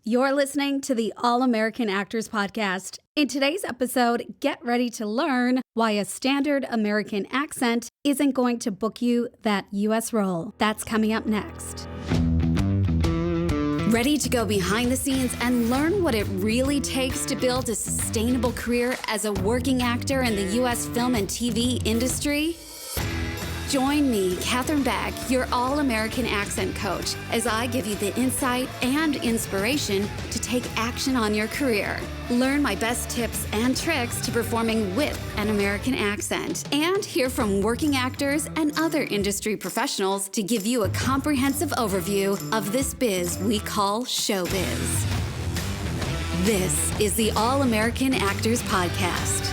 You're listening to the All-American Actors Podcast. In today's episode, get ready to learn why a standard American accent isn't going to book you that U.S. role. That's coming up next. Ready to go behind the scenes and learn what it really takes to build a sustainable career as a working actor in the U.S. film and TV industry? Join me, Katherine Beck, your All-American Accent Coach, as I give you the insight and inspiration to take action on your career. Learn my best tips and tricks to performing with an American accent, and hear from working actors and other industry professionals to give you a comprehensive overview of this biz we call showbiz. This is the All-American Actors Podcast.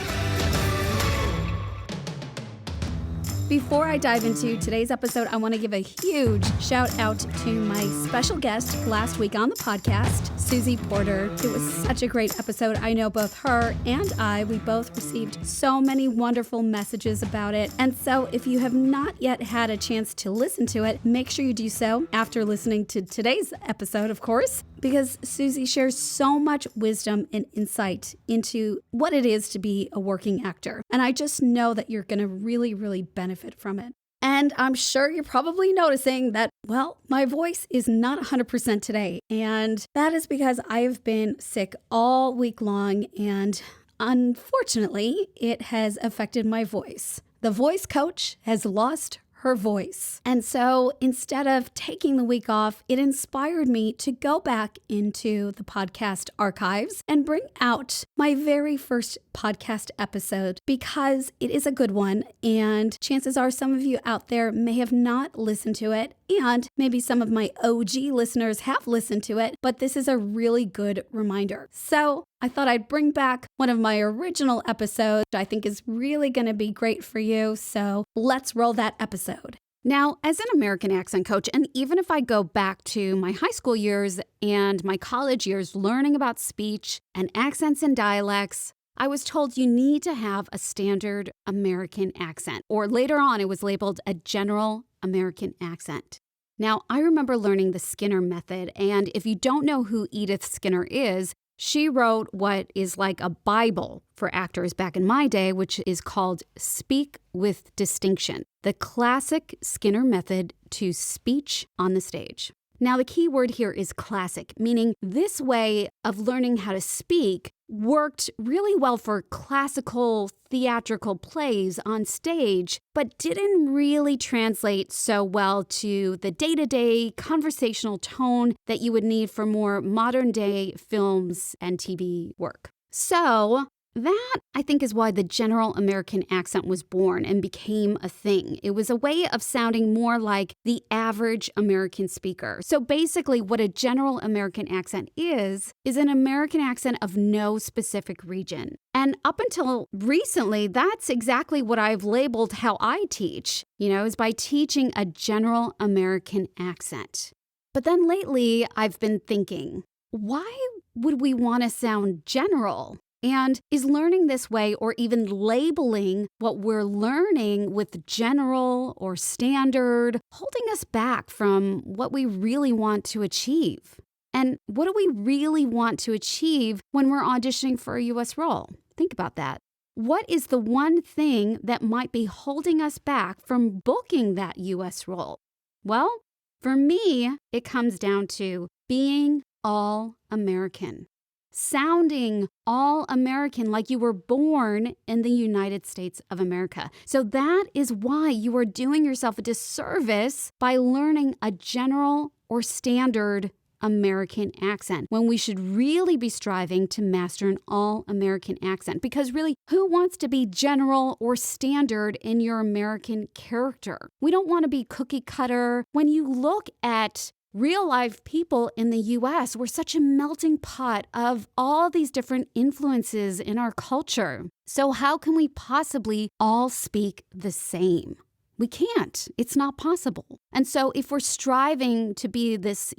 Before I dive into today's episode, I want to give a huge shout out to my special guest last week on the podcast, Susie Porter. It was such a great episode. I know both her and we both received so many wonderful messages about it. And so if you have not yet had a chance to listen to it, make sure you do so after listening to today's episode, of course, because Susie shares so much wisdom and insight into what it is to be a working actor. And I just know that you're going to really benefit from it. And I'm sure you're probably noticing that, well, my voice is not 100% today. And that is because I have been sick all week long, and unfortunately, it has affected my voice. The voice coach has lost her voice. And so instead of taking the week off, it inspired me to go back into the podcast archives and bring out my very first podcast episode, because it is a good one. And chances are some of you out there may have not listened to it, and maybe some of my OG listeners have listened to it, but this is a really good reminder. So I thought I'd bring back one of my original episodes I think is really going to be great for you. So let's roll that episode. Now, as an American accent coach, and even if I go back to my high school years and my college years learning about speech and accents and dialects, I was told you need to have a standard American accent, or later on it was labeled a general American accent. Now, I remember learning the Skinner method, and if you don't know who Edith Skinner is, she wrote what is like a Bible for actors back in my day, which is called Speak with Distinction, the classic Skinner method to speech on the stage. Now, the key word here is classic, meaning this way of learning how to speak worked really well for classical theatrical plays on stage, but didn't really translate so well to the day-to-day conversational tone that you would need for more modern-day films and TV work. So that, I think, is why the general American accent was born and became a thing. It was a way of sounding more like the average American speaker. So basically, what a general American accent is an American accent of no specific region. And up until recently, that's exactly what I've labeled how I teach, is by teaching a general American accent. But then lately, I've been thinking, why would we want to sound general? And is learning this way, or even labeling what we're learning with general or standard, holding us back from what we really want to achieve? And what do we really want to achieve when we're auditioning for a U.S. role? Think about that. What is the one thing that might be holding us back from booking that U.S. role? Well, for me, it comes down to being all-American. Sounding all-American, like you were born in the United States of America. So that is why you are doing yourself a disservice by learning a general or standard American accent, when we should really be striving to master an all-American accent. Because really, who wants to be general or standard in your American character? We don't want to be cookie cutter. When you look at real life people in the U.S., we're such a melting pot of all these different influences in our culture. So how can we possibly all speak the same? We can't. It's not possible. And so if we're striving to be this,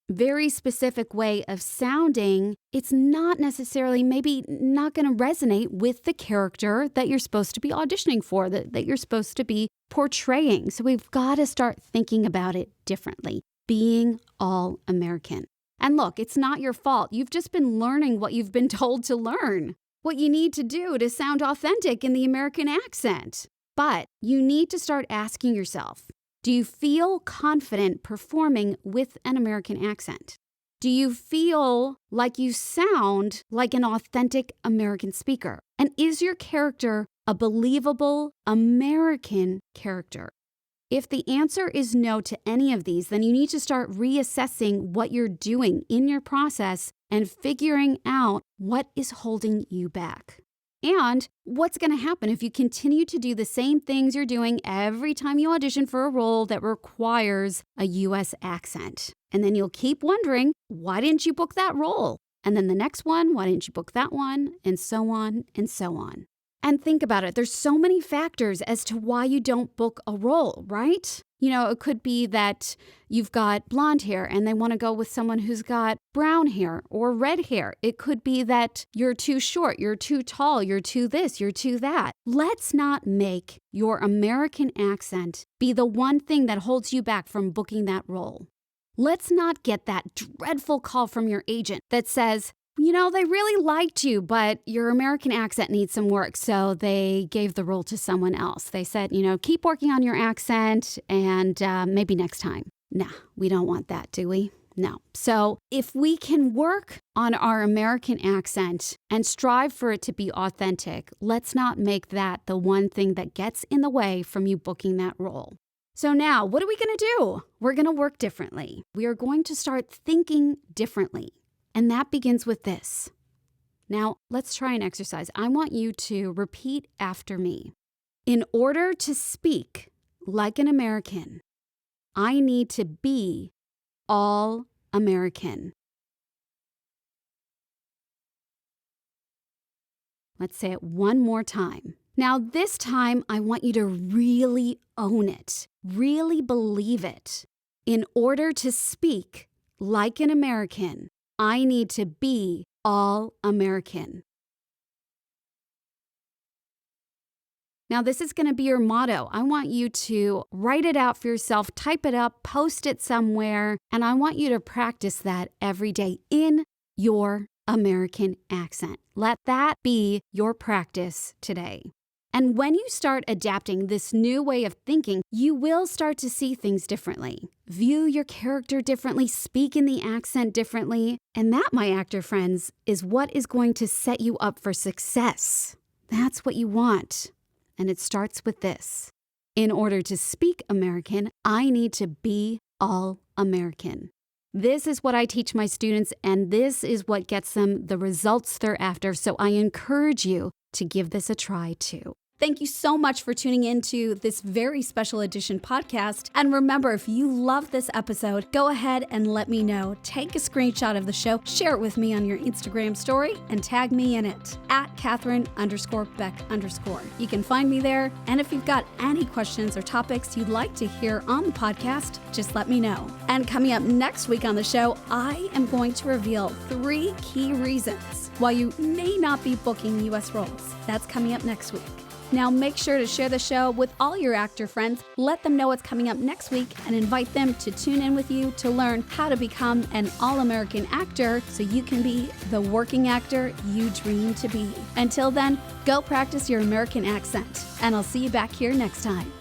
very specific way of sounding, it's not necessarily maybe not going to resonate with the character that you're supposed to be auditioning for, that you're supposed to be portraying. So we've got to start thinking about it differently. Being all American. And look, it's not your fault. You've just been learning what you've been told to learn, what you need to do to sound authentic in the American accent. But you need to start asking yourself, do you feel confident performing with an American accent? Do you feel like you sound like an authentic American speaker? And is your character a believable American character? If the answer is no to any of these, then you need to start reassessing what you're doing in your process and figuring out what is holding you back. And what's going to happen if you continue to do the same things you're doing every time you audition for a role that requires a U.S. accent? And then you'll keep wondering, why didn't you book that role? And then the next one, why didn't you book that one? And so on and so on. And think about it. There's so many factors as to why you don't book a role, right? You know, it could be that you've got blonde hair and they want to go with someone who's got brown hair or red hair. It could be that you're too short, you're too tall, you're too this, you're too that. Let's not make your American accent be the one thing that holds you back from booking that role. Let's not get that dreadful call from your agent that says, you know, they really liked you, but your American accent needs some work, so they gave the role to someone else. They said, you know, keep working on your accent and maybe next time. Nah, we don't want that, do we? No. So if we can work on our American accent and strive for it to be authentic, let's not make that the one thing that gets in the way from you booking that role. So now, what are we going to do? We're going to work differently. We are going to start thinking differently. And that begins with this. Now, let's try an exercise. I want you to repeat after me. In order to speak like an American, I need to be all American. Let's say it one more time. Now, this time, I want you to really own it, really believe it. In order to speak like an American, I need to be all American. Now, this is going to be your motto. I want you to write it out for yourself, type it up, post it somewhere, and I want you to practice that every day in your American accent. Let that be your practice today. And when you start adapting this new way of thinking, you will start to see things differently, view your character differently, speak in the accent differently. And that, my actor friends, is what is going to set you up for success. That's what you want. And it starts with this. In order to speak American, I need to be all American. This is what I teach my students, and this is what gets them the results they're after. So I encourage you to give this a try too. Thank you so much for tuning into this very special edition podcast. And remember, if you love this episode, go ahead and let me know. Take a screenshot of the show, share it with me on your Instagram story, and tag me in it at Katherine_Beck_. You can find me there. And if you've got any questions or topics you'd like to hear on the podcast, just let me know. And coming up next week on the show, I am going to reveal 3 key reasons why you may not be booking U.S. roles. That's coming up next week. Now make sure to share the show with all your actor friends, let them know what's coming up next week, and invite them to tune in with you to learn how to become an all-American actor so you can be the working actor you dream to be. Until then, go practice your American accent, and I'll see you back here next time.